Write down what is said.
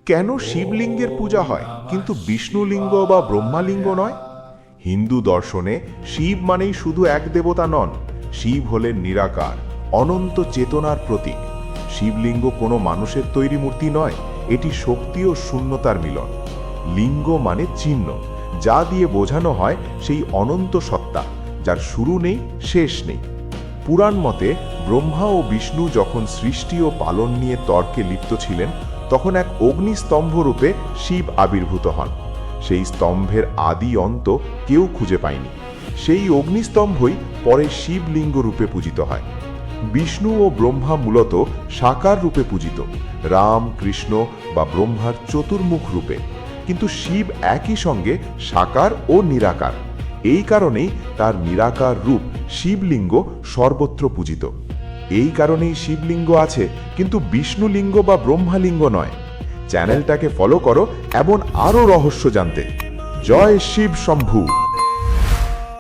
কেন শিবলিঙ্গের পূজা হয় কিন্তু বিষ্ণুলিঙ্গ বা ব্রহ্মালিঙ্গ নয়? হিন্দু দর্শনে শিব মানেই শুধু এক দেবতা নন, শিব হলেন নিরাকার, অনন্ত চেতনার প্রতীক। শিবলিঙ্গ কোনো মানুষের তৈরি মূর্তি নয়, এটি শক্তি ও শূন্যতার মিলন। লিঙ্গ মানে চিহ্ন, যা দিয়ে বোঝানো হয় সেই অনন্ত সত্তা, যার শুরু নেই, শেষ নেই। পুরাণ মতে ব্রহ্মা ও বিষ্ণু যখন সৃষ্টি ও পালন নিয়ে তর্কে লিপ্ত ছিলেন, তখন এক অগ্নিস্তম্ভ রূপে শিব আবির্ভূত হন। সেই স্তম্ভের আদি অন্ত কেউ খুঁজে পায়নি। সেই অগ্নিস্তম্ভই পরে শিবলিঙ্গ রূপে পূজিত হয়। বিষ্ণু ও ব্রহ্মা মূলত সাকার রূপে পূজিত, রাম, কৃষ্ণ বা ব্রহ্মার চতুর্মুখ রূপে। কিন্তু শিব একই সঙ্গে সাকার ও নিরাকার। এই কারণেই তার নিরাকার রূপ শিবলিঙ্গ সর্বত্র পূজিত। এই কারণেই শিবলিঙ্গ আছে, কিন্তু বিষ্ণুলিঙ্গ বা ব্রহ্মালিঙ্গ নয়। চ্যানেলটাকে ফলো করো এমন আরও রহস্য জানতে। জয় শিব শম্ভু।